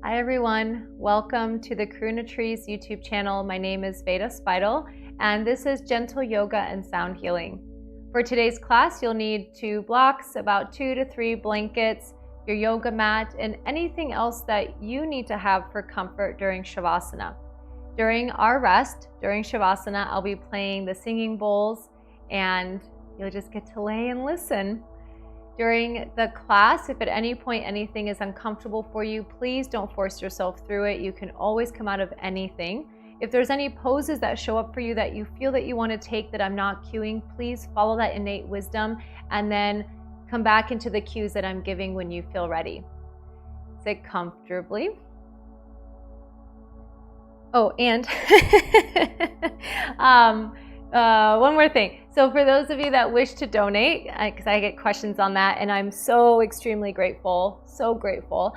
Hi everyone, welcome to the Trees YouTube channel. My name is Veda Spidle and this is Gentle Yoga and Sound Healing. For today's class, you'll need 2 blocks, about 2 to 3 blankets, your yoga mat, and anything else that you need to have for comfort during śavāsana. During our rest, during śavāsana, I'll be playing the singing bowls and you'll just get to lay and listen. During the class, if at any point anything is uncomfortable for you, please don't force yourself through it. You can always come out of anything. If there's any poses that show up for you that you feel that you want to take that I'm not cueing, please follow that innate wisdom and then come back into the cues that I'm giving when you feel ready. Sit comfortably. Oh, and one more thing. So for those of you that wish to donate, because I get questions on that, and I'm so extremely grateful, so grateful,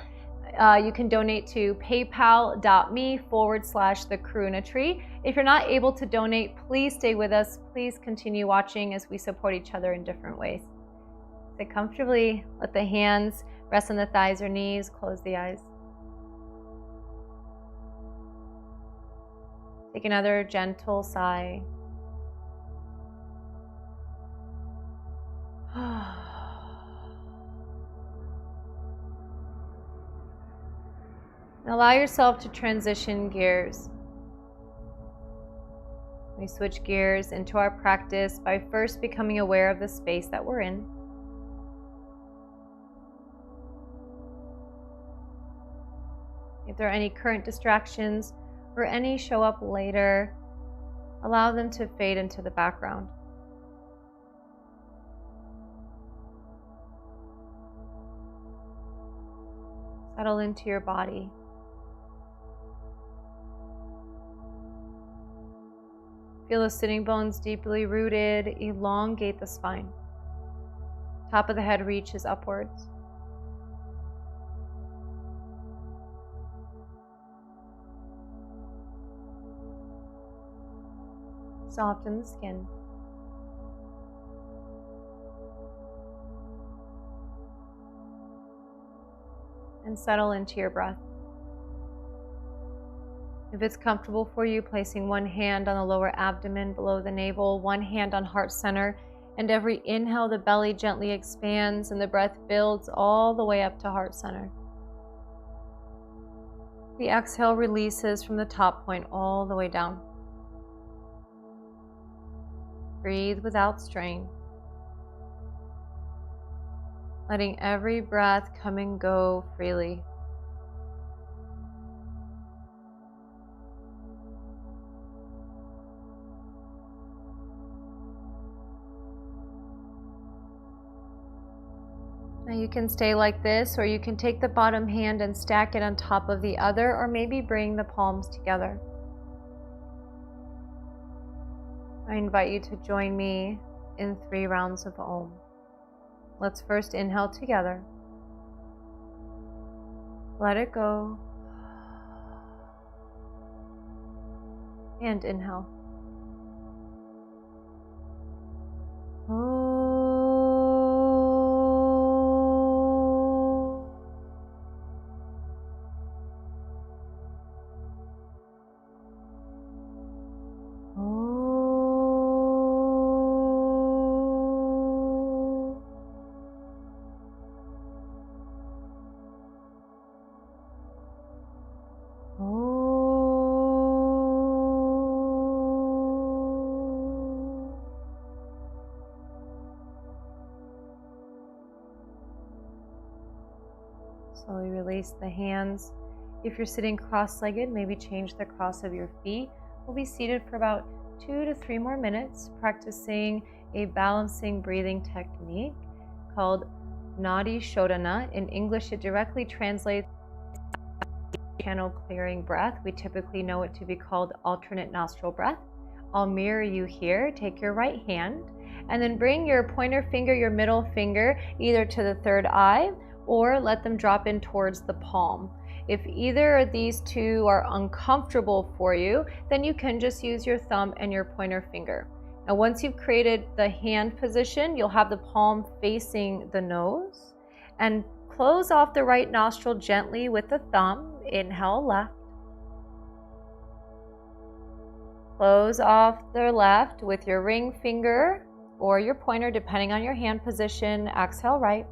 you can donate to paypal.me/thekaruna-tree. If you're not able to donate, please stay with us. Please continue watching as we support each other in different ways. Sit comfortably. Let the hands rest on the thighs or knees. Close the eyes. Take another gentle sigh. Allow yourself to transition gears. We switch gears into our practice by first becoming aware of the space that we're in. If there are any current distractions or any show up later, allow them to fade into the background. Settle into your body. Feel the sitting bones deeply rooted. Elongate the spine. Top of the head reaches upwards. Soften the skin. And settle into your breath. If it's comfortable for you, placing one hand on the lower abdomen below the navel, one hand on heart center, and every inhale the belly gently expands and the breath builds all the way up to heart center. The exhale releases from the top point all the way down. Breathe without strain. Letting every breath come and go freely. Now you can stay like this, or you can take the bottom hand and stack it on top of the other, or maybe bring the palms together. I invite you to join me in 3 rounds of Om. Let's first inhale together. Let it go. And inhale. Slowly release the hands. If you're sitting cross-legged, maybe change the cross of your feet. We'll be seated for about 2 to 3 more minutes, practicing a balancing breathing technique called Nadi Shodhana. In English, it directly translates channel clearing breath. We typically know it to be called alternate nostril breath. I'll mirror you here. Take your right hand and then bring your pointer finger, your middle finger, either to the third eye or let them drop in towards the palm. If either of these two are uncomfortable for you, then you can just use your thumb and your pointer finger. Now, once you've created the hand position, you'll have the palm facing the nose, and close off the right nostril gently with the thumb. inhale left. Close off the left with your ring finger or your pointer, depending on your hand position. Exhale right.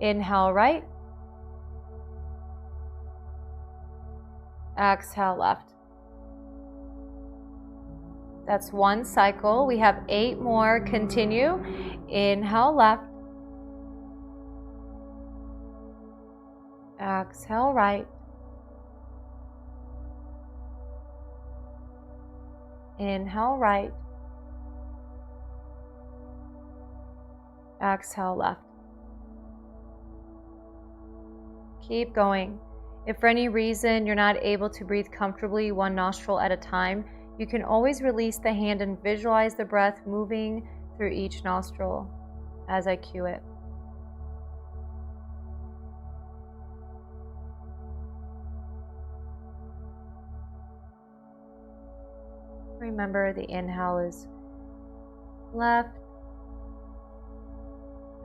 Inhale right. Exhale left. That's one cycle. We have 8 more. Continue. Inhale left. Exhale right. Inhale right. Exhale left. Keep going. If for any reason you're not able to breathe comfortably one nostril at a time, you can always release the hand and visualize the breath moving through each nostril as I cue it. Remember, the inhale is left,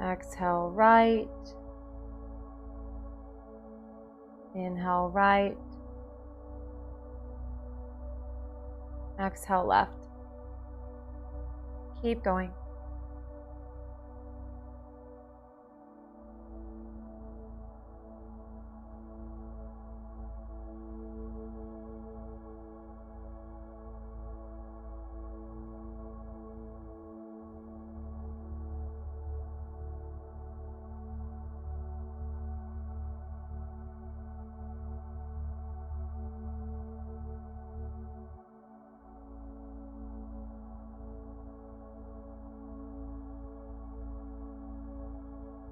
exhale right, inhale right, exhale left. Keep going.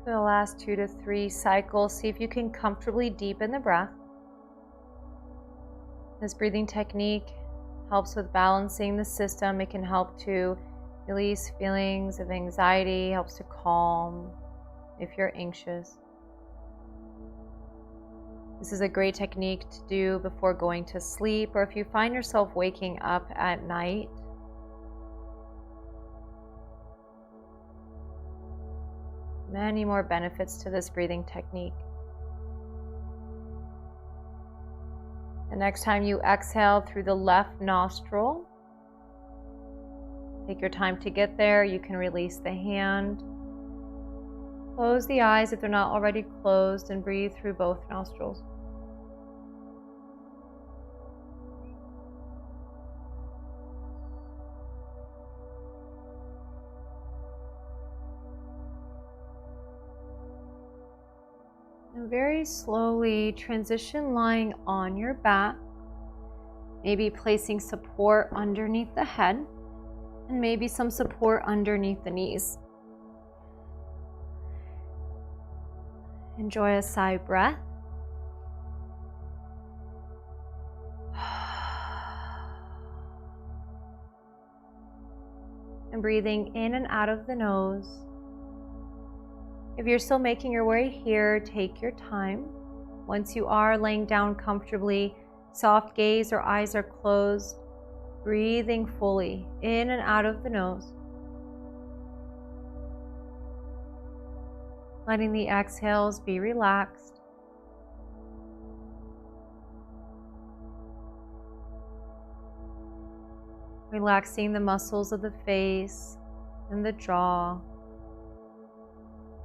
For the last 2 to 3 cycles, see if you can comfortably deepen the breath. This breathing technique helps with balancing the system. It can help to release feelings of anxiety, helps to calm if you're anxious. This is a great technique to do before going to sleep, or if you find yourself waking up at night. Many more benefits to this breathing technique. The next time you exhale through the left nostril, take your time to get there. You can release the hand. Close the eyes if they're not already closed, and breathe through both nostrils. And very slowly transition lying on your back, maybe placing support underneath the head, and maybe some support underneath the knees. Enjoy a sigh breath. And breathing in and out of the nose. If you're still making your way here, take your time. Once you are laying down comfortably, soft gaze or eyes are closed, breathing fully in and out of the nose. Letting the exhales be relaxed. Relaxing the muscles of the face and the jaw.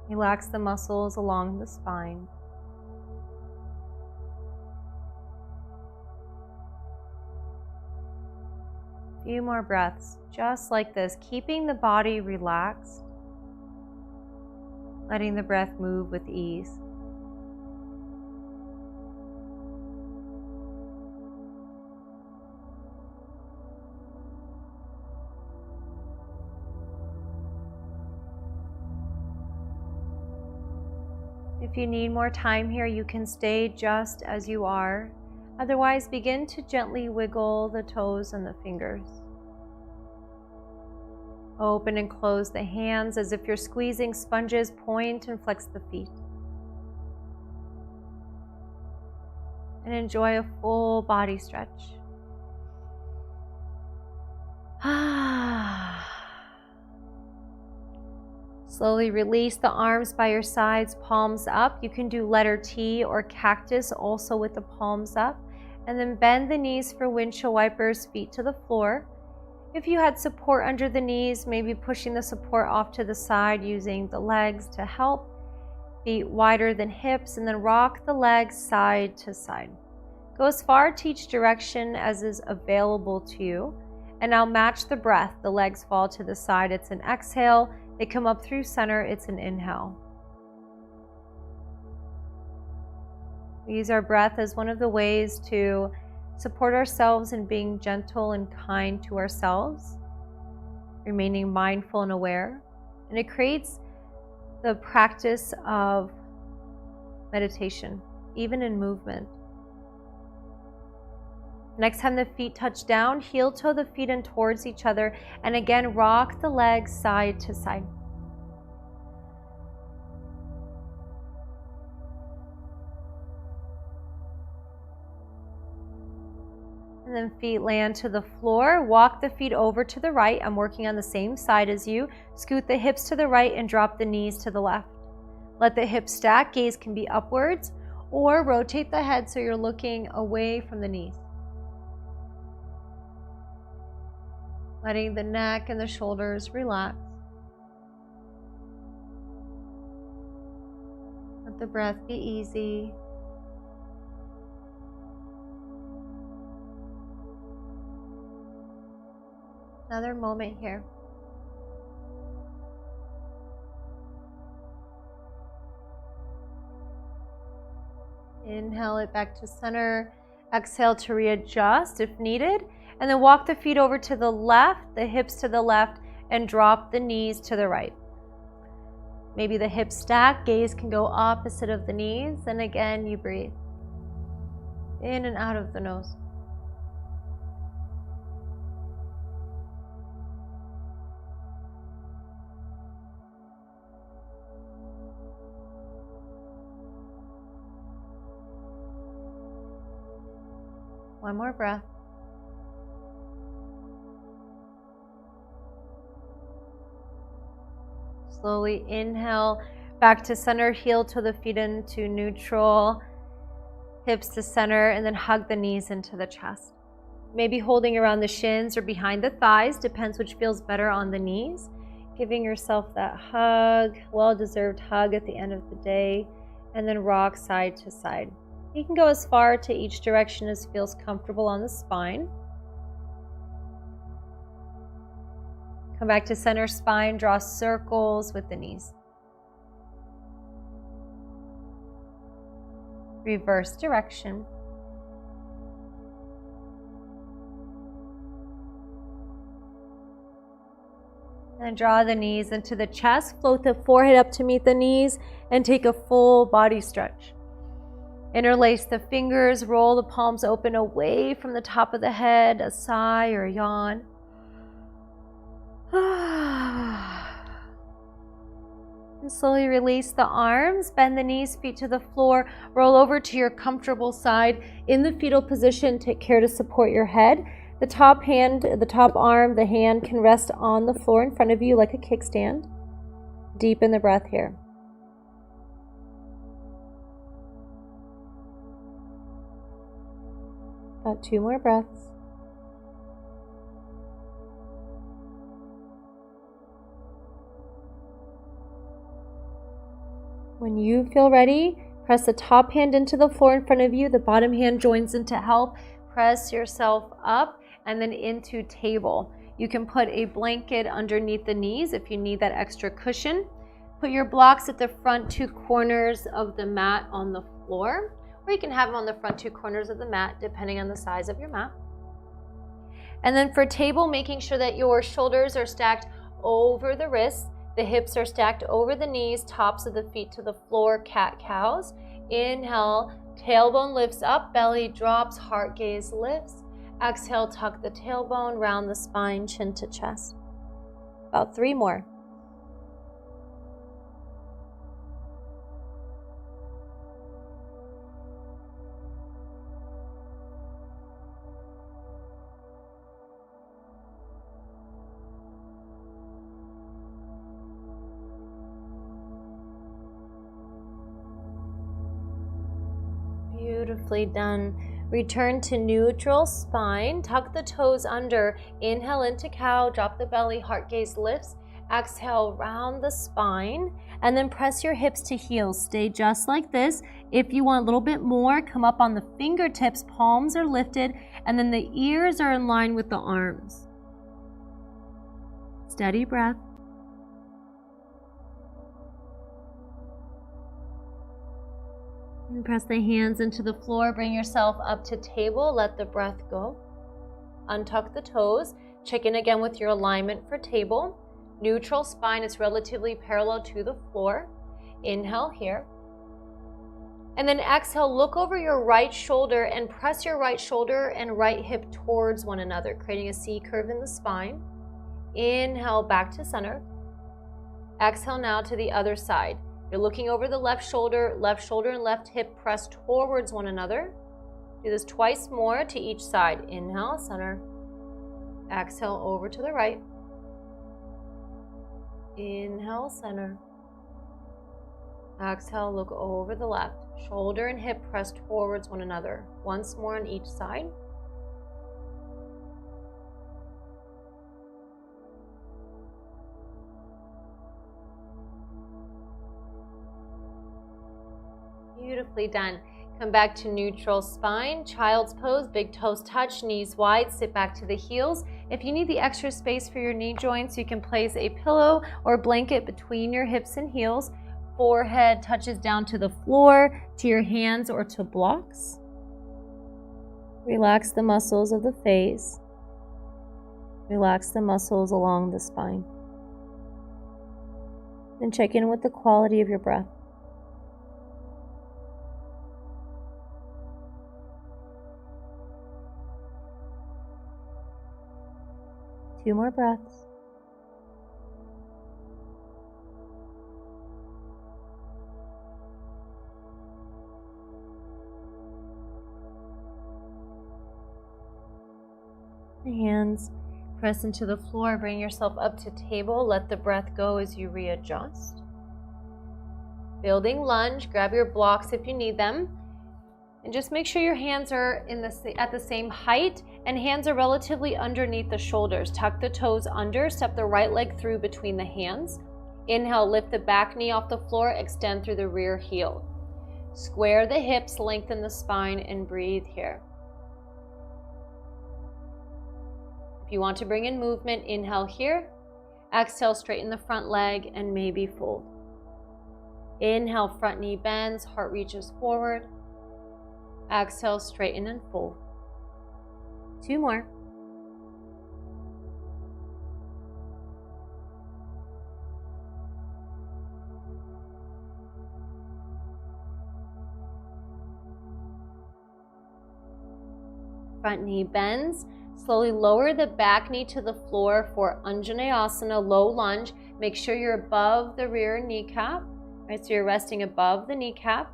Relax the muscles along the spine. A few more breaths, just like this, keeping the body relaxed, letting the breath move with ease. If you need more time here, you can stay just as you are. Otherwise, begin to gently wiggle the toes and the fingers. Open and close the hands as if you're squeezing sponges. Point and flex the feet. And enjoy a full body stretch. Slowly release the arms by your sides, palms up. You can do letter T or cactus also with the palms up. And then bend the knees for windshield wipers, feet to the floor. If you had support under the knees, maybe pushing the support off to the side using the legs to help. Feet wider than hips, and then rock the legs side to side. Go as far to each direction as is available to you. And now match the breath. The legs fall to the side, it's an exhale. They come up through center, it's an inhale. We use our breath as one of the ways to support ourselves in being gentle and kind to ourselves, remaining mindful and aware. And it creates the practice of meditation, even in movement. Next time the feet touch down, heel toe the feet in towards each other, and again rock the legs side to side. And then feet land to the floor. Walk the feet over to the right. I'm working on the same side as you. Scoot the hips to the right and drop the knees to the left. Let the hips stack. Gaze can be upwards, or rotate the head so you're looking away from the knees. Letting the neck and the shoulders relax. Let the breath be easy. Another moment here. Inhale it back to center. Exhale to readjust if needed. And then walk the feet over to the left, the hips to the left, and drop the knees to the right. Maybe the hips stack, gaze can go opposite of the knees, and again you breathe in and out of the nose. One more breath. Slowly inhale back to center, heel to the feet into neutral, hips to center, and then hug the knees into the chest. Maybe holding around the shins or behind the thighs, depends which feels better on the knees. Giving yourself that hug, well-deserved hug at the end of the day, and then rock side to side. You can go as far to each direction as feels comfortable on the spine. Come back to center spine, draw circles with the knees. Reverse direction. And draw the knees into the chest, float the forehead up to meet the knees, and take a full body stretch. Interlace the fingers, roll the palms open away from the top of the head, a sigh or a yawn. And slowly release the arms, bend the knees, feet to the floor, roll over to your comfortable side. In the fetal position, take care to support your head. The top hand, the top arm, the hand can rest on the floor in front of you like a kickstand. Deepen the breath here. About 2 more breaths. When you feel ready, press the top hand into the floor in front of you. The bottom hand joins in to help. Press yourself up and then into table. You can put a blanket underneath the knees if you need that extra cushion. Put your blocks at the front 2 corners of the mat on the floor, or you can have them on the front 2 corners of the mat, depending on the size of your mat. And then for table, making sure that your shoulders are stacked over the wrists, the hips are stacked over the knees, tops of the feet to the floor, cat-cows. Inhale, tailbone lifts up, belly drops, heart gaze lifts. Exhale, tuck the tailbone, round the spine, chin to chest. About 3 more. Beautifully done. Return to neutral spine. Tuck the toes under. Inhale into cow. Drop the belly. Heart gaze lifts. Exhale, round the spine. And then press your hips to heels. Stay just like this. If you want a little bit more, come up on the fingertips. Palms are lifted. And then the ears are in line with the arms. Steady breath. And press the hands into the floor. Bring yourself up to table. Let the breath go. Untuck the toes. Check in again with your alignment for table. Neutral spine is relatively parallel to the floor. Inhale here. And then exhale, look over your right shoulder and press your right shoulder and right hip towards one another, creating a C curve in the spine. Inhale back to center. Exhale now to the other side. You're looking over the left shoulder and left hip press towards one another. Do this twice more to each side. Inhale, center. Exhale over to the right. Inhale, center. Exhale, look over the left. Shoulder and hip press towards one another. Once more on each side. Beautifully done. Come back to neutral spine, child's pose, big toes touch, knees wide, sit back to the heels. If you need the extra space for your knee joints, you can place a pillow or blanket between your hips and heels. Forehead touches down to the floor, to your hands or to blocks. Relax the muscles of the face. Relax the muscles along the spine. Then check in with the quality of your breath. Two more breaths. The hands press into the floor. Bring yourself up to table. Let the breath go as you readjust. Building lunge. Grab your blocks if you need them. And just make sure your hands are at the same height and hands are relatively underneath the shoulders. Tuck the toes under, step the right leg through between the hands. Inhale, lift the back knee off the floor, extend through the rear heel. Square the hips, lengthen the spine, and breathe here. If you want to bring in movement, inhale here. Exhale, straighten the front leg and maybe fold. Inhale, front knee bends, heart reaches forward. Exhale, straighten and fold. Two more. Front knee bends. Slowly lower the back knee to the floor for Anjaneyasana, low lunge. Make sure you're above the rear kneecap, right? So you're resting above the kneecap.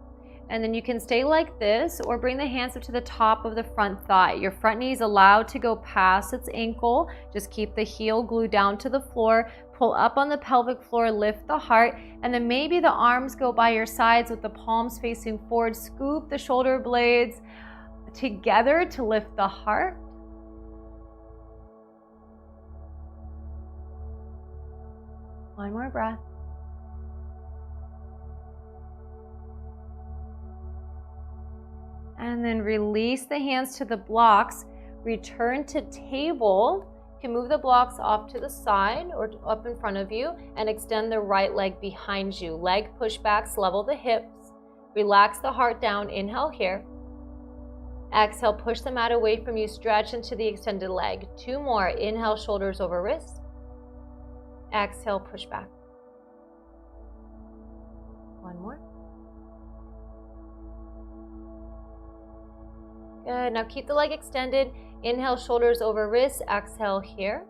And then you can stay like this or bring the hands up to the top of the front thigh. Your front knee is allowed to go past its ankle. Just keep the heel glued down to the floor. Pull up on the pelvic floor, lift the heart, and then maybe the arms go by your sides with the palms facing forward. Scoop the shoulder blades together to lift the heart. One more breath. And then release the hands to the blocks. Return to table. You can move the blocks off to the side or up in front of you and extend the right leg behind you. Leg pushbacks, level the hips. Relax the heart down. Inhale here. Exhale, push the mat away from you. Stretch into the extended leg. Two more. Inhale, shoulders over wrists. Exhale, push back. One more. Good. Now keep the leg extended. Inhale, shoulders over wrists. Exhale here.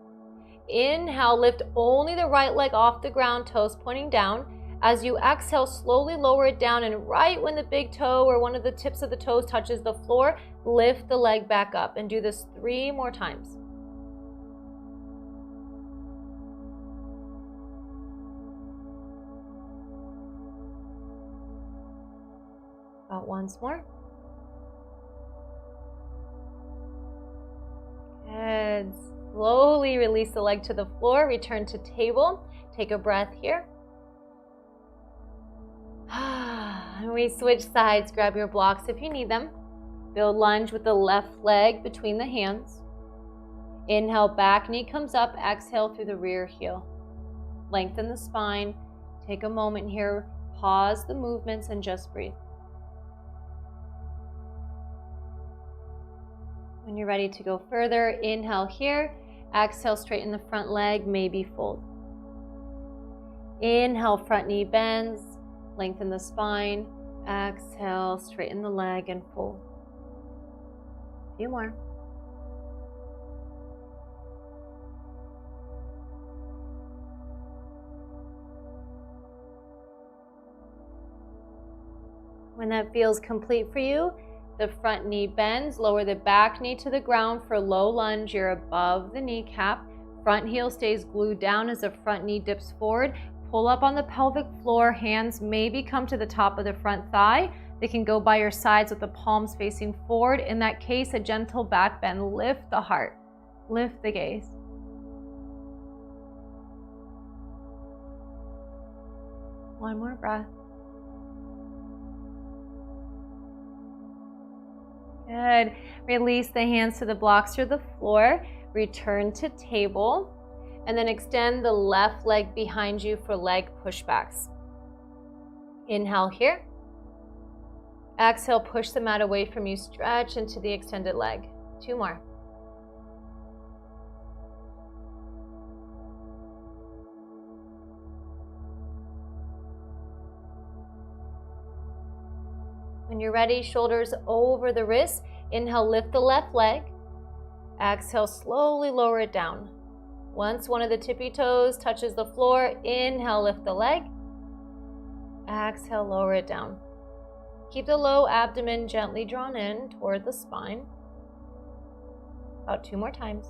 Inhale, lift only the right leg off the ground, toes pointing down. As you exhale, slowly lower it down, and right when the big toe or one of the tips of the toes touches the floor, lift the leg back up and do this 3 more times. About once more. Good. Slowly release the leg to the floor. Return to table. Take a breath here. And we switch sides. Grab your blocks if you need them. Build lunge with the left leg between the hands. Inhale, back knee comes up. Exhale through the rear heel. Lengthen the spine. Take a moment here. Pause the movements and just breathe. When you're ready to go further, inhale here. Exhale, straighten the front leg, maybe fold. Inhale, front knee bends. Lengthen the spine. Exhale, straighten the leg and fold. A few more. When that feels complete for you, the front knee bends. Lower the back knee to the ground for low lunge. You're above the kneecap. Front heel stays glued down as the front knee dips forward. Pull up on the pelvic floor. Hands maybe come to the top of the front thigh. They can go by your sides with the palms facing forward. In that case, a gentle back bend. Lift the heart. Lift the gaze. One more breath. Good. Release the hands to the blocks or the floor. Return to table. And then extend the left leg behind you for leg pushbacks. Inhale here. Exhale, push the mat away from you. Stretch into the extended leg. 2 more. When you're ready, shoulders over the wrists. Inhale, lift the left leg. Exhale, slowly lower it down. Once one of the tippy toes touches the floor, inhale, lift the leg. Exhale, lower it down. Keep the low abdomen gently drawn in toward the spine. About 2 more times.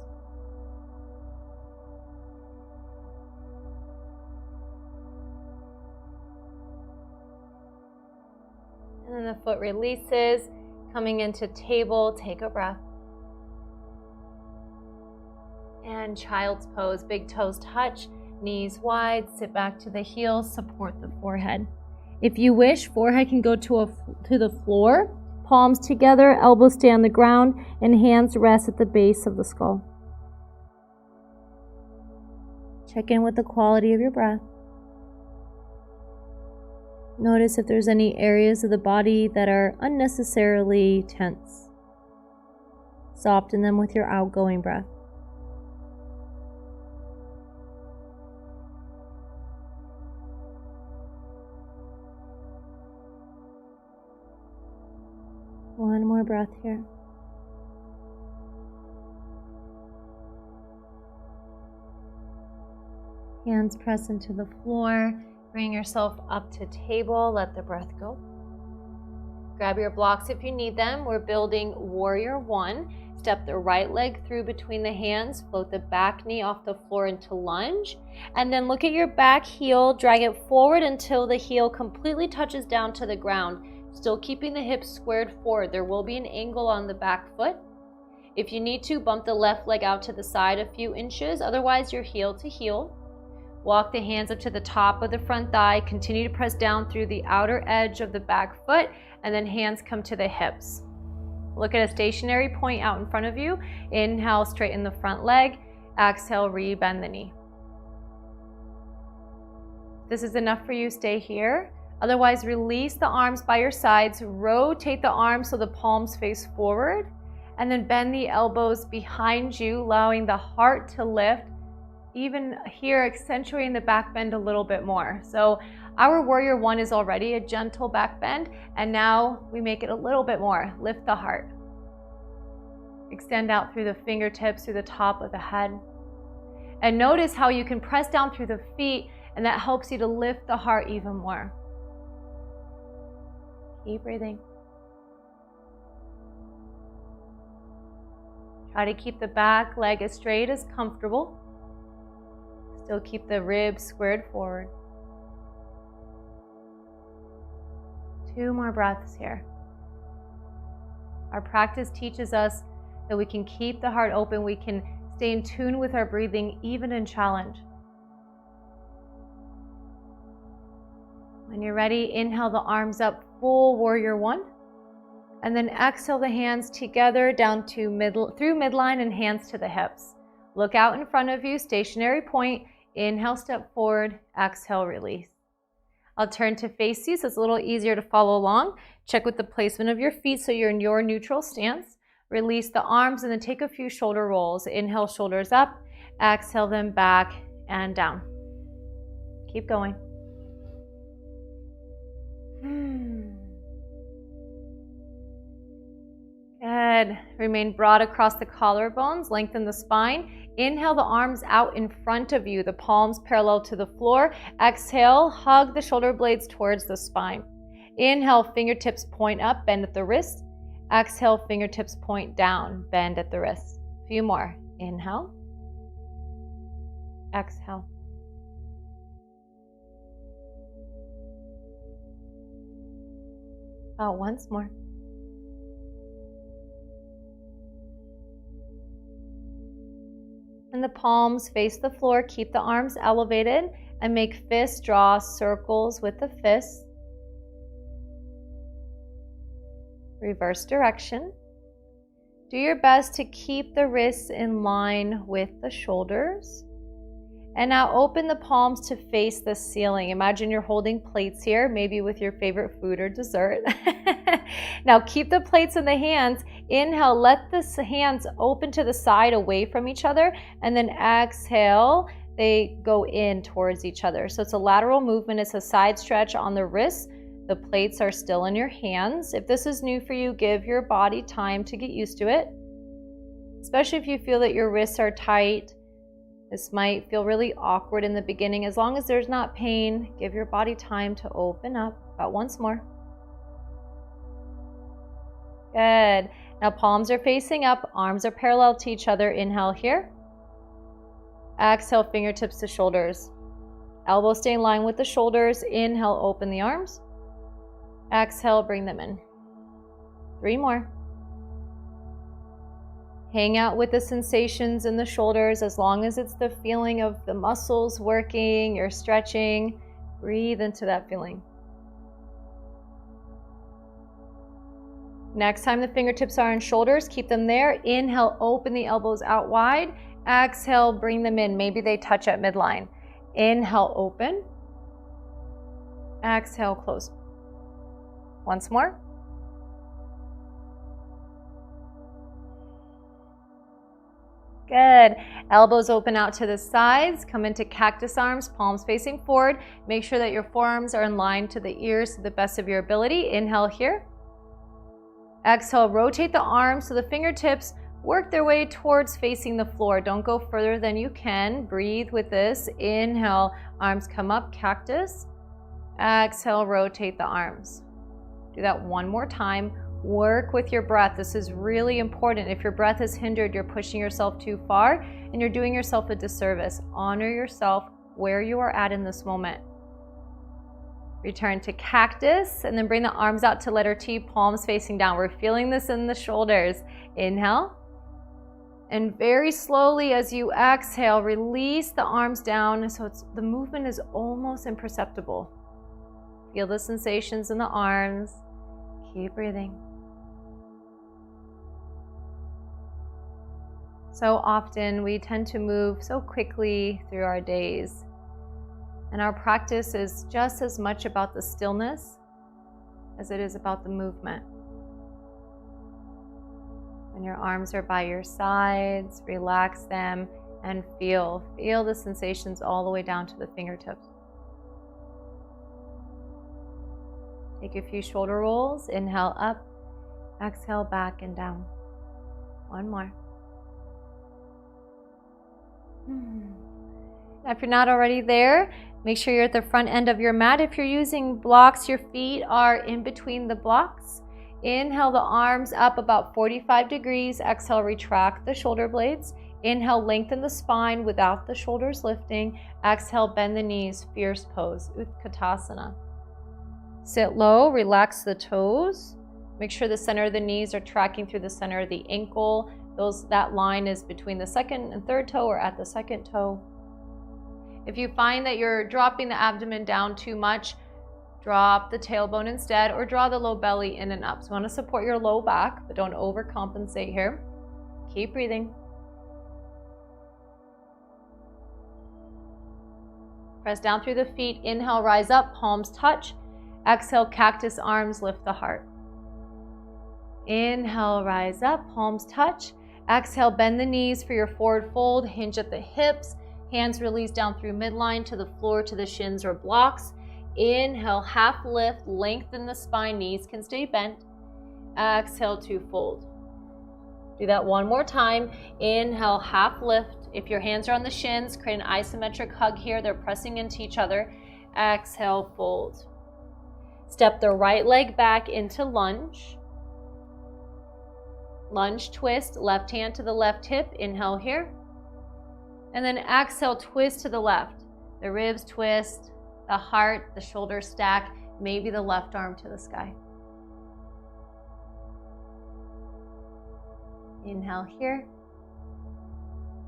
And then the foot releases, coming into table, take a breath. And child's pose, big toes touch, knees wide, sit back to the heels, support the forehead. If you wish, forehead can go to the floor, palms together, elbows stay on the ground, and hands rest at the base of the skull. Check in with the quality of your breath. Notice if there's any areas of the body that are unnecessarily tense. Soften them with your outgoing breath. One more breath here. Hands press into the floor. Bring yourself up to table. Let the breath go. Grab your blocks if you need them. We're building Warrior 1. Step the right leg through between the hands. Float the back knee off the floor into lunge. And then look at your back heel. Drag it forward until the heel completely touches down to the ground. Still keeping the hips squared forward. There will be an angle on the back foot. If you need to, bump the left leg out to the side a few inches. Otherwise, you're heel to heel. Walk the hands up to the top of the front thigh. Continue to press down through the outer edge of the back foot, and then hands come to the hips. Look at a stationary point out in front of you. Inhale, straighten the front leg. Exhale, re-bend the knee. If this is enough for you, stay here. Otherwise, release the arms by your sides. Rotate the arms so the palms face forward, and then bend the elbows behind you, allowing the heart to lift. Even here, accentuating the back bend a little bit more. So our Warrior 1 is already a gentle back bend, and now we make it a little bit more. Lift the heart. Extend out through the fingertips, through the top of the head. And notice how you can press down through the feet, and that helps you to lift the heart even more. Keep breathing. Try to keep the back leg as straight as comfortable. Still keep the ribs squared forward. 2 more breaths here. Our practice teaches us that we can keep the heart open, we can stay in tune with our breathing even in challenge. When you're ready, inhale the arms up, full warrior one. And then exhale the hands together down to through midline and hands to the hips. Look out in front of you, stationary point. Inhale, step forward. Exhale, release. I'll turn to face you so it's a little easier to follow along. Check with the placement of your feet so you're in your neutral stance. Release the arms and then take a few shoulder rolls. Inhale, shoulders up. Exhale them back and down. Keep going. Good. Remain broad across the collarbones. Lengthen the spine. Inhale the arms out in front of you, the palms parallel to the floor. Exhale, hug the shoulder blades towards the spine. Inhale, fingertips point up, bend at the wrist. Exhale, fingertips point down, bend at the wrist. A few more. Inhale. Exhale. Once more. And the palms face the floor. Keep the arms elevated and make fists draw circles with the fists. Reverse direction. Do your best to keep the wrists in line with the shoulders. And now open the palms to face the ceiling. Imagine you're holding plates here, maybe with your favorite food or dessert. Now keep the plates in the hands. Inhale, let the hands open to the side away from each other. And then exhale, they go in towards each other. So it's a lateral movement. It's a side stretch on the wrists. The plates are still in your hands. If this is new for you, give your body time to get used to it. Especially if you feel that your wrists are tight. This might feel really awkward in the beginning. As long as there's not pain, give your body time to open up. About once more. Good. Now palms are facing up, arms are parallel to each other. Inhale here. Exhale, fingertips to shoulders. Elbows stay in line with the shoulders. Inhale, open the arms. Exhale, bring them in. 3 more. Hang out with the sensations in the shoulders as long as it's the feeling of the muscles working, you're stretching. Breathe into that feeling. Next time the fingertips are on shoulders, keep them there. Inhale, open the elbows out wide. Exhale, bring them in. Maybe they touch at midline. Inhale, open. Exhale, close. Once more. Good. Elbows open out to the sides. Come into cactus arms, palms facing forward. Make sure that your forearms are in line to the ears to the best of your ability. Inhale here. Exhale, rotate the arms so the fingertips work their way towards facing the floor. Don't go further than you can. Breathe with this. Inhale, arms come up, cactus. Exhale, rotate the arms. Do that one more time. Work with your breath. This is really important. If your breath is hindered, you're pushing yourself too far and you're doing yourself a disservice. Honor yourself where you are at in this moment. Return to cactus and then bring the arms out to letter T, palms facing down. We're feeling this in the shoulders. Inhale. And very slowly as you exhale, release the arms down so the movement is almost imperceptible. Feel the sensations in the arms. Keep breathing. So often we tend to move so quickly through our days. And our practice is just as much about the stillness as it is about the movement. When your arms are by your sides, relax them and feel the sensations all the way down to the fingertips. Take a few shoulder rolls. Inhale up, exhale back and down. One more. Now, if you're not already there, make sure you're at the front end of your mat. If you're using blocks, your feet are in between the blocks. Inhale the arms up about 45 degrees. Exhale, retract the shoulder blades. Inhale, lengthen the spine without the shoulders lifting. Exhale, bend the knees, fierce pose, Utkatasana. Sit low, relax the toes. Make sure the center of the knees are tracking through the center of the ankle. That line is between the second and third toe or at the second toe. If you find that you're dropping the abdomen down too much, drop the tailbone instead, or draw the low belly in and up. So you want to support your low back, but don't overcompensate here. Keep breathing. Press down through the feet. Inhale, rise up, palms touch. Exhale, cactus arms, lift the heart. Inhale, rise up, palms touch. Exhale, bend the knees for your forward fold, hinge at the hips. Hands release down through midline to the floor, to the shins or blocks. Inhale, half lift, lengthen the spine, knees can stay bent. Exhale to fold. Do that one more time. Inhale, half lift. If your hands are on the shins, create an isometric hug here. They're pressing into each other. Exhale, fold. Step the right leg back into lunge. Lunge twist, left hand to the left hip. Inhale here. And then exhale, twist to the left. The ribs twist, the heart, the shoulders stack, maybe the left arm to the sky. Inhale here.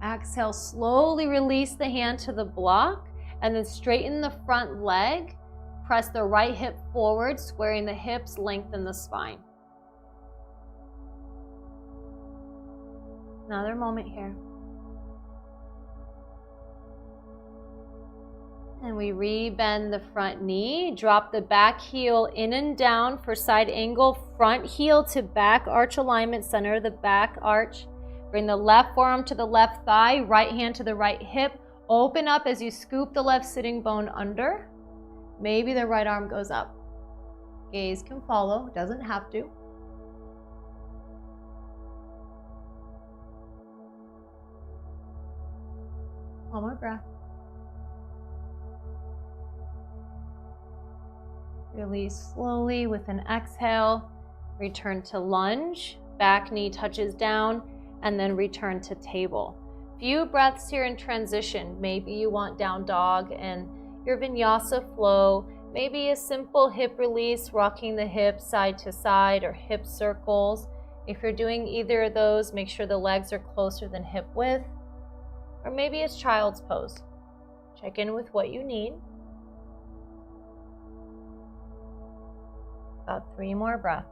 Exhale, slowly release the hand to the block and then straighten the front leg. Press the right hip forward, squaring the hips, lengthen the spine. Another moment here. And we re-bend the front knee, drop the back heel in and down for side angle, front heel to back arch alignment, center the back arch. Bring the left forearm to the left thigh, right hand to the right hip. Open up as you scoop the left sitting bone under. Maybe the right arm goes up. Gaze can follow, doesn't have to. One more breath. Release slowly with an exhale. Return to lunge. Back knee touches down and then return to table. Few breaths here in transition. Maybe you want down dog and your vinyasa flow. Maybe a simple hip release, rocking the hips side to side or hip circles. If you're doing either of those, make sure the legs are closer than hip width. Or maybe it's child's pose. Check in with what you need. About 3 more breaths.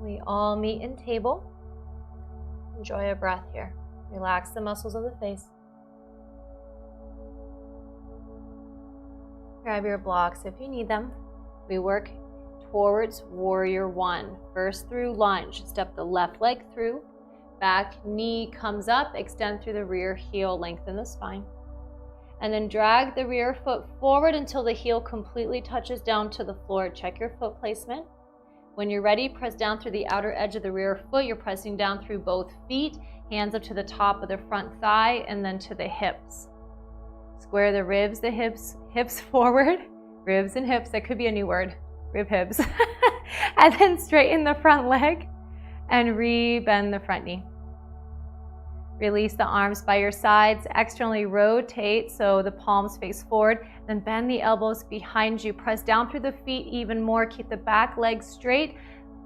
We all meet in table. Enjoy a breath here. Relax the muscles of the face. Grab your blocks if you need them. We work towards warrior one. First through lunge. Step the left leg through. Back knee comes up. Extend through the rear heel. Lengthen the spine. And then drag the rear foot forward until the heel completely touches down to the floor. Check your foot placement. When you're ready, press down through the outer edge of the rear foot. You're pressing down through both feet. Hands up to the top of the front thigh and then to the hips. Square the ribs, the hips forward. Ribs and hips, that could be a new word. Rib hips. And then straighten the front leg and re-bend the front knee. Release the arms by your sides. Externally rotate so the palms face forward. Then bend the elbows behind you. Press down through the feet even more. Keep the back leg straight.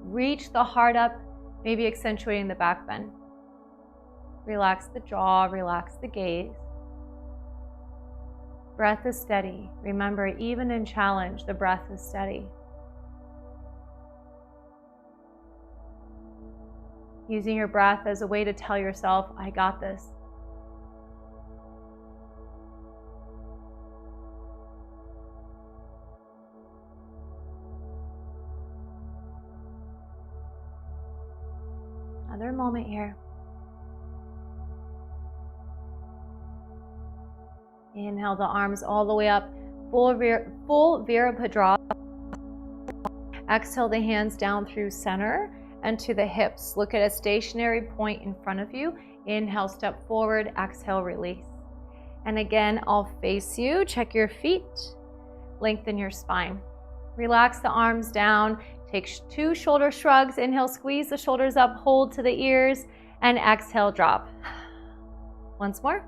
Reach the heart up, maybe accentuating the back bend. Relax the jaw, relax the gaze. Breath is steady. Remember, even in challenge, the breath is steady. Using your breath as a way to tell yourself, I got this. Another moment here. Inhale the arms all the way up, full Virabhadra. Exhale the hands down through center and to the hips. Look at a stationary point in front of you. Inhale, step forward. Exhale, release. And again, I'll face you. Check your feet. Lengthen your spine. Relax the arms down. Take 2 shoulder shrugs. Inhale, squeeze the shoulders up, hold to the ears, and exhale, drop. Once more.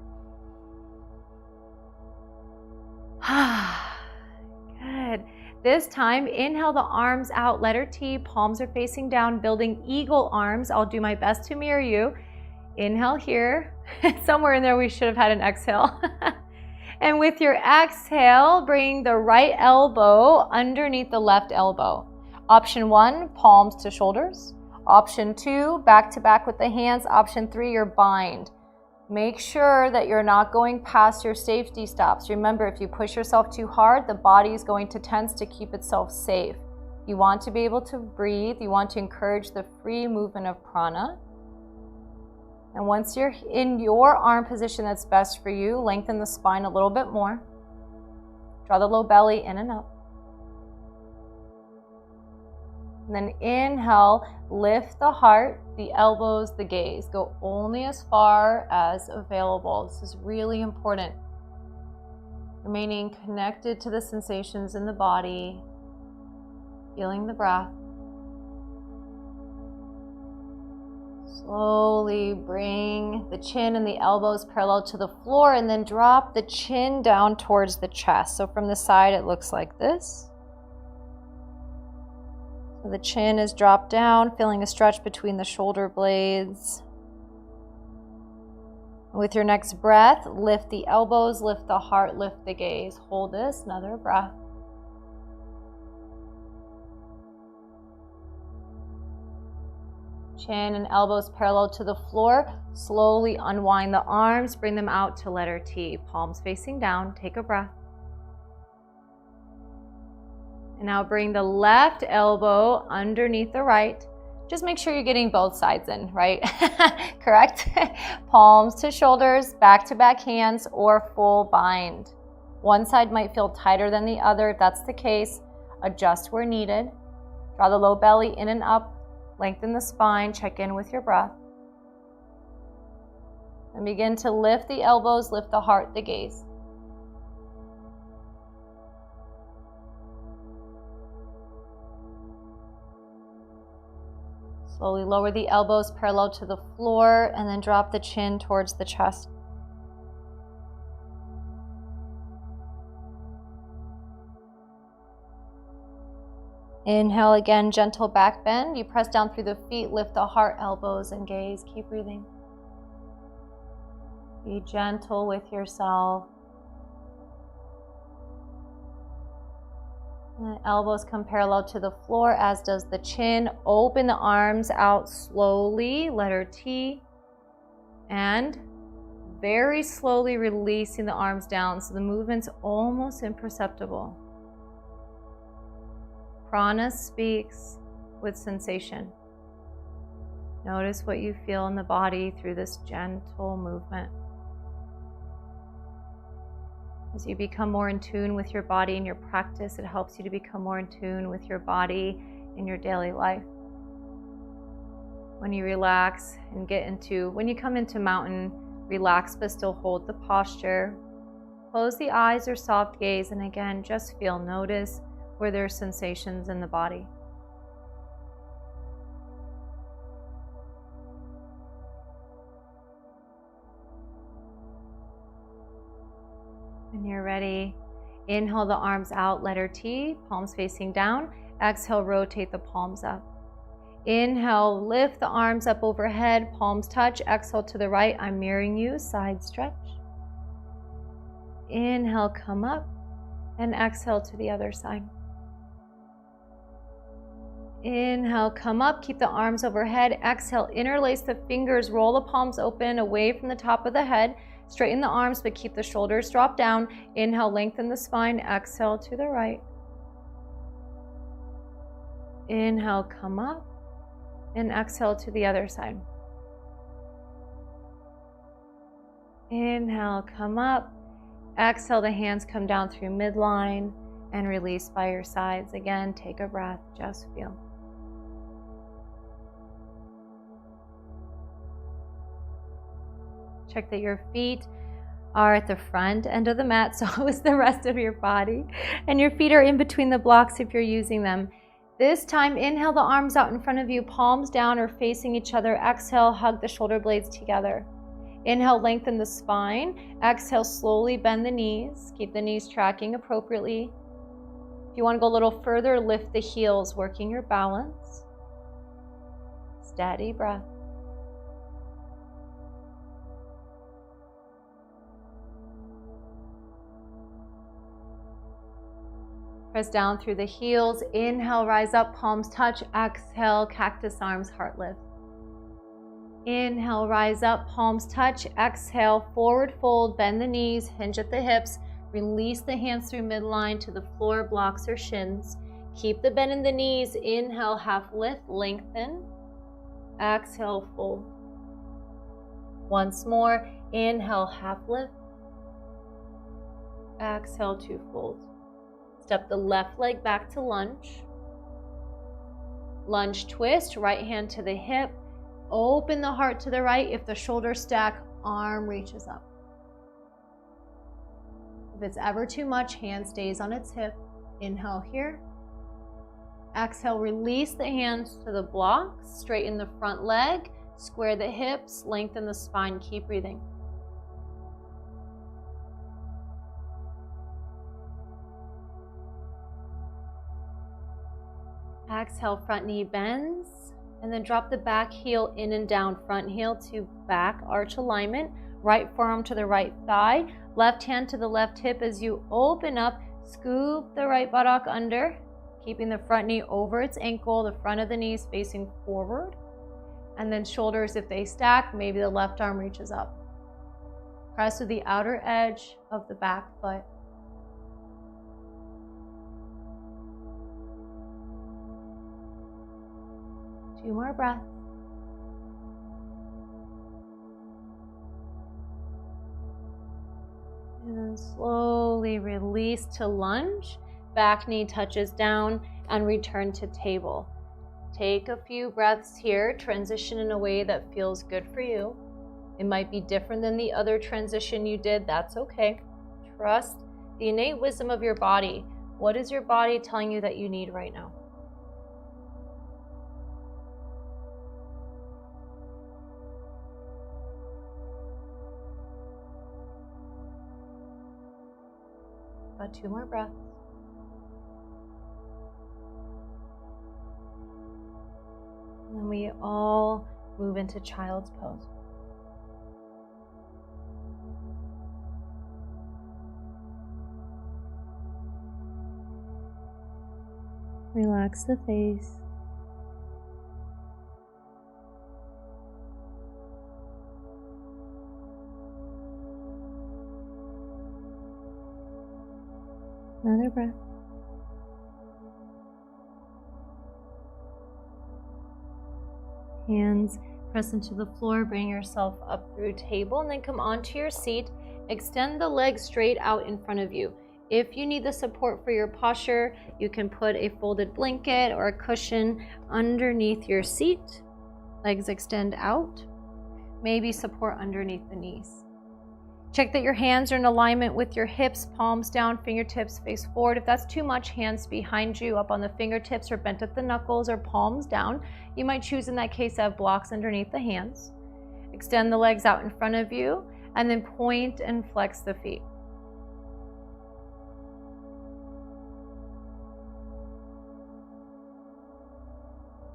This time, inhale the arms out, letter T, palms are facing down, building eagle arms. I'll do my best to mirror you. Inhale here. Somewhere in there we should have had an exhale. And with your exhale, bring the right elbow underneath the left elbow. Option 1, palms to shoulders. Option 2, back to back with the hands. Option 3, your bind. Make sure that you're not going past your safety stops. Remember, if you push yourself too hard, the body is going to tense to keep itself safe. You want to be able to breathe. You want to encourage the free movement of prana. And once you're in your arm position that's best for you, lengthen the spine a little bit more. Draw the low belly in and up. And then inhale, lift the heart, the elbows, the gaze. Go only as far as available. This is really important. Remaining connected to the sensations in the body, feeling the breath. Slowly bring the chin and the elbows parallel to the floor, and then drop the chin down towards the chest. So from the side it looks like this. So the chin is dropped down, feeling a stretch between the shoulder blades. With your next breath, lift the elbows, lift the heart, lift the gaze. Hold this, another breath. Chin and elbows parallel to the floor. Slowly unwind the arms, bring them out to letter T. Palms facing down, take a breath. And now bring the left elbow underneath the right. Just make sure you're getting both sides in, right? Correct? Palms to shoulders, back to back hands, or full bind. One side might feel tighter than the other. If that's the case, adjust where needed. Draw the low belly in and up. Lengthen the spine, check in with your breath. And begin to lift the elbows, lift the heart, the gaze. Slowly lower the elbows parallel to the floor, and then drop the chin towards the chest. Inhale again, gentle back bend. You press down through the feet, lift the heart, elbows, and gaze. Keep breathing. Be gentle with yourself. And the elbows come parallel to the floor, as does the chin. Open the arms out slowly, letter T. And very slowly releasing the arms down, so the movement's almost imperceptible. Prana speaks with sensation. Notice what you feel in the body through this gentle movement. As you become more in tune with your body in your practice, it helps you to become more in tune with your body in your daily life. When you relax and when you come into mountain, relax but still hold the posture. Close the eyes or soft gaze, and again, just feel, notice where there are sensations in the body. When you're ready, inhale the arms out, letter T, palms facing down. Exhale, rotate the palms up. Inhale, lift the arms up overhead, palms touch. Exhale to the right, I'm mirroring you, side stretch. Inhale, come up, and exhale to the other side. Inhale, come up, keep the arms overhead. Exhale, interlace the fingers, roll the palms open away from the top of the head. Straighten the arms, but keep the shoulders dropped down. Inhale, lengthen the spine. Exhale to the right. Inhale, come up, and exhale to the other side. Inhale, come up. Exhale, the hands come down through midline and release by your sides. Again, take a breath, just feel. Check that your feet are at the front end of the mat, so is the rest of your body. And your feet are in between the blocks if you're using them. This time, inhale the arms out in front of you, palms down or facing each other. Exhale, hug the shoulder blades together. Inhale, lengthen the spine. Exhale, slowly bend the knees. Keep the knees tracking appropriately. If you want to go a little further, lift the heels, working your balance. Steady breath. Press down through the heels. Inhale, rise up, palms touch. Exhale, cactus arms, heart lift. Inhale, rise up, palms touch. Exhale, forward fold, bend the knees, hinge at the hips. Release the hands through midline to the floor, blocks or shins. Keep the bend in the knees. Inhale, half lift, lengthen. Exhale, fold. Once more, inhale, half lift. Exhale to fold. Step the left leg back to lunge. Lunge twist, right hand to the hip. Open the heart to the right. If the shoulders stack, arm reaches up. If it's ever too much, hand stays on its hip. Inhale here. Exhale, release the hands to the blocks. Straighten the front leg. Square the hips. Lengthen the spine. Keep breathing. Exhale, front knee bends. And then drop the back heel in and down. Front heel to back arch alignment. Right forearm to the right thigh. Left hand to the left hip as you open up. Scoop the right buttock under. Keeping the front knee over its ankle. The front of the knees facing forward. And then shoulders, if they stack, maybe the left arm reaches up. Press with the outer edge of the back foot. Two more breaths. And then slowly release to lunge. Back knee touches down and return to table. Take a few breaths here. Transition in a way that feels good for you. It might be different than the other transition you did. That's okay. Trust the innate wisdom of your body. What is your body telling you that you need right now? About two more breaths. And then we all move into child's pose. Relax the face. Another breath. Hands press into the floor, bring yourself up through table, and then come onto your seat. Extend the legs straight out in front of you. If you need the support for your posture, you can put a folded blanket or a cushion underneath your seat. Legs extend out. Maybe support underneath the knees. Check that your hands are in alignment with your hips, palms down, fingertips face forward. If that's too much, hands behind you, up on the fingertips or bent at the knuckles or palms down. You might choose in that case to have blocks underneath the hands. Extend the legs out in front of you and then point and flex the feet.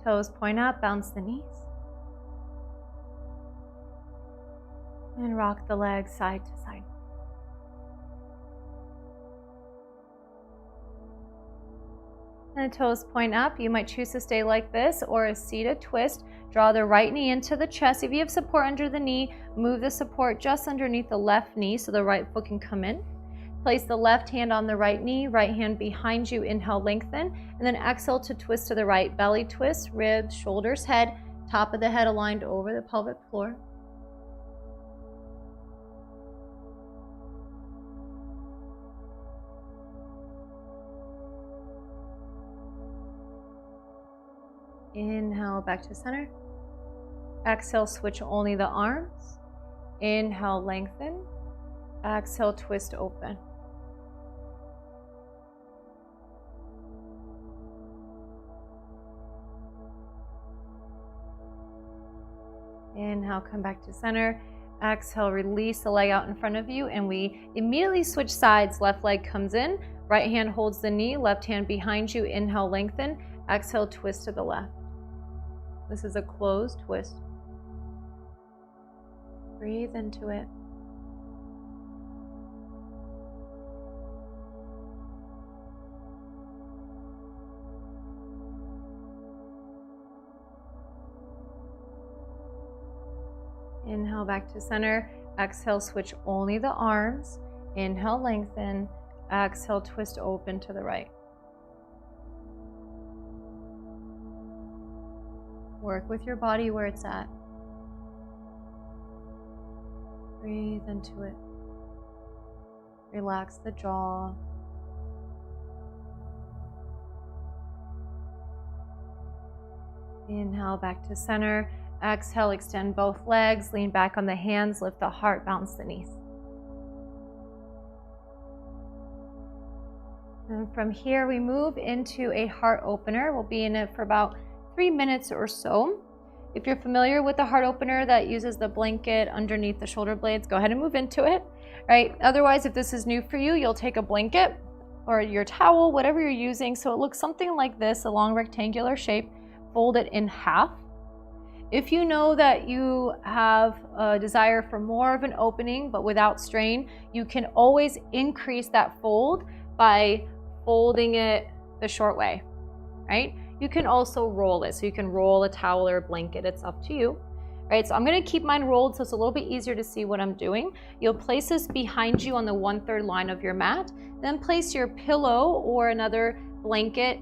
Toes point up, bounce the knees. And rock the legs side to side. And the toes point up. You might choose to stay like this or a seated twist. Draw the right knee into the chest. If you have support under the knee, move the support just underneath the left knee so the right foot can come in. Place the left hand on the right knee, right hand behind you. Inhale, lengthen, and then exhale to twist to the right. Belly twist, ribs, shoulders, head, top of the head aligned over the pelvic floor. Inhale, back to center. Exhale, switch only the arms. Inhale, lengthen. Exhale, twist open. Inhale, come back to center. Exhale, release the leg out in front of you, and we immediately switch sides. Left leg comes in, Right hand holds the knee, left hand behind you. Inhale, lengthen. Exhale, twist to the left. This is a closed twist. Breathe into it. Inhale back to center. Exhale, switch only the arms. Inhale, lengthen. Exhale, twist open to the right. Work with your body where it's at. Breathe into it. Relax the jaw. Inhale back to center. Exhale, extend both legs, lean back on the hands, lift the heart, bounce the knees. And from here, we move into a heart opener. We'll be in it for about 3 minutes or so. If you're familiar with the heart opener that uses the blanket underneath the shoulder blades, go ahead and move into it, right? Otherwise, if this is new for you, you'll take a blanket or your towel, whatever you're using, so it looks something like this, a long rectangular shape, fold it in half. If you know that you have a desire for more of an opening but without strain, you can always increase that fold by folding it the short way, right? You can also roll it, so you can roll a towel or a blanket, it's up to you, right? So I'm gonna keep mine rolled so it's a little bit easier to see what I'm doing. You'll place this behind you on the 1/3 line of your mat, then place your pillow or another blanket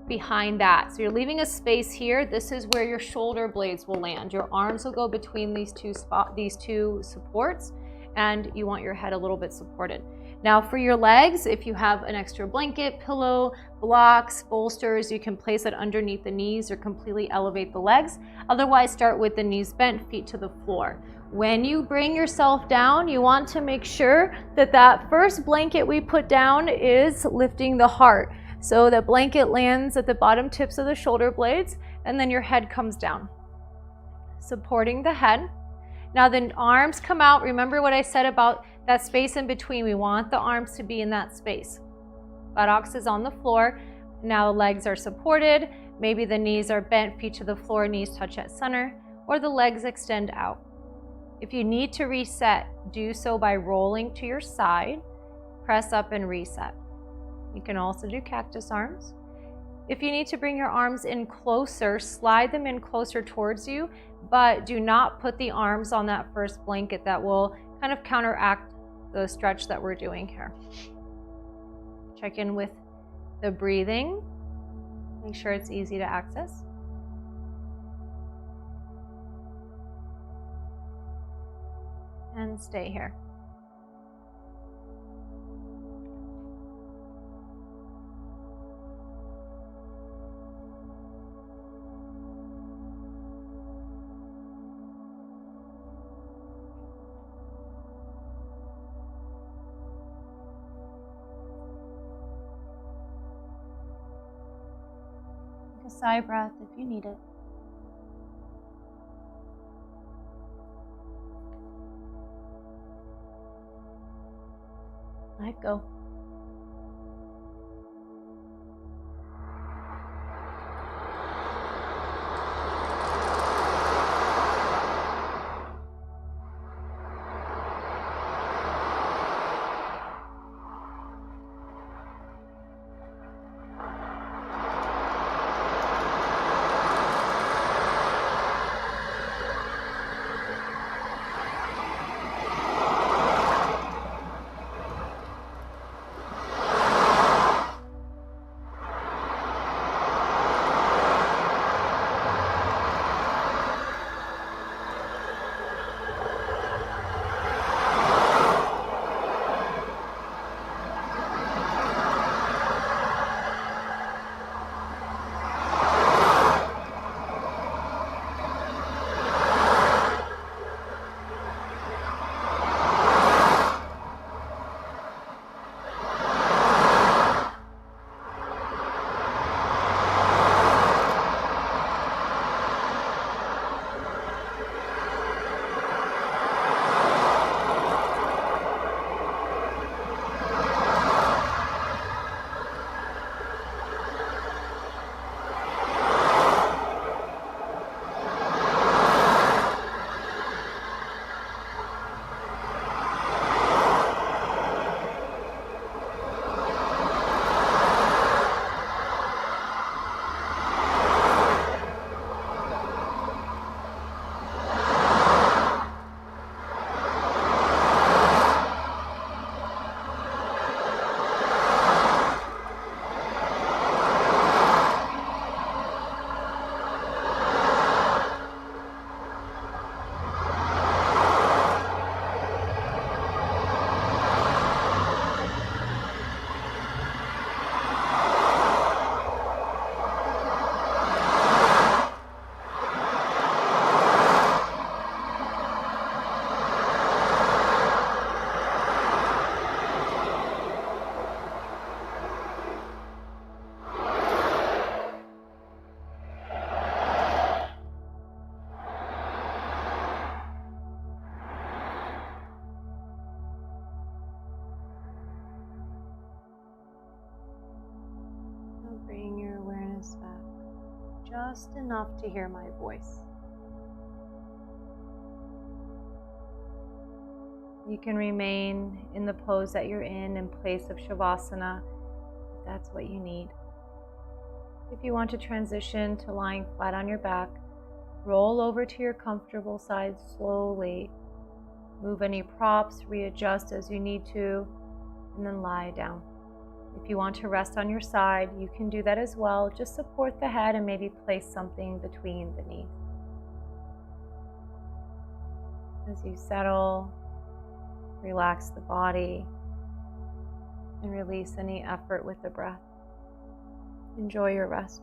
behind that. So you're leaving a space here. This is where your shoulder blades will land. Your arms will go between these two supports, and you want your head a little bit supported. Now for your legs, if you have an extra blanket, pillow, blocks, bolsters, you can place it underneath the knees or completely elevate the legs. Otherwise, start with the knees bent, feet to the floor. When you bring yourself down, you want to make sure that that first blanket we put down is lifting the heart. So the blanket lands at the bottom tips of the shoulder blades, and then your head comes down, supporting the head. Now the arms come out. Remember what I said about that space in between. We want the arms to be in that space. Buttocks is on the floor. Now the legs are supported. Maybe the knees are bent, feet to the floor, knees touch at center, or the legs extend out. If you need to reset, do so by rolling to your side, press up and reset. You can also do cactus arms. If you need to bring your arms in closer, slide them in closer towards you, but do not put the arms on that first blanket. That will kind of counteract the stretch that we're doing here. Check in with the breathing. Make sure it's easy to access. And stay here. Sigh breath if you need it. Let go. just enough to hear my voice. You can remain in the pose that you're in place of śavāsana, if that's what you need. If you want to transition to lying flat on your back, roll over to your comfortable side slowly. Move any props, readjust as you need to, and then lie down. If you want to rest on your side, you can do that as well. Just support the head and maybe place something between the knees. As you settle, relax the body and release any effort with the breath. Enjoy your rest.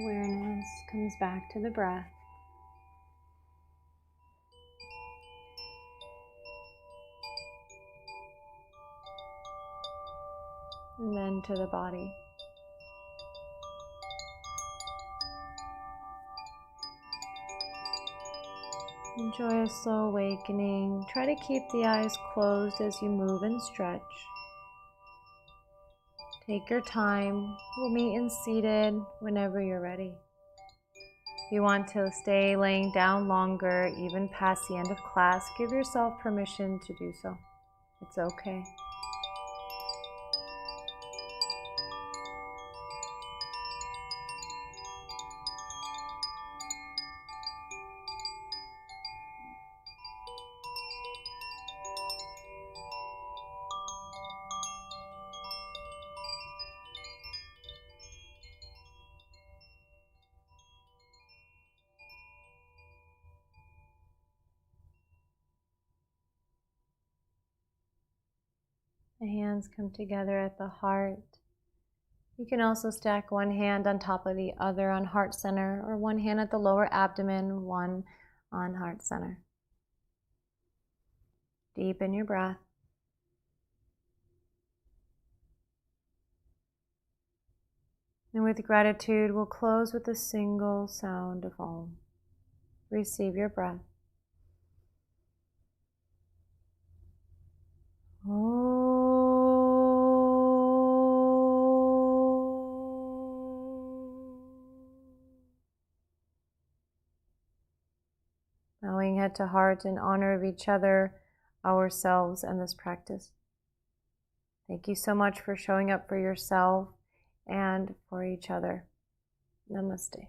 Awareness comes back to the breath. And then to the body. Enjoy a slow awakening. Try to keep the eyes closed as you move and stretch. Take your time. We'll meet in seated whenever you're ready. If you want to stay laying down longer, even past the end of class, give yourself permission to do so. It's okay. The hands come together at the heart. You can also stack one hand on top of the other on heart center, or one hand at the lower abdomen, one on heart center. Deepen your breath. And with gratitude, we'll close with a single sound of Om. Receive your breath. Bowing head to heart in honor of each other, ourselves, and this practice. Thank you so much for showing up for yourself and for each other. Namaste.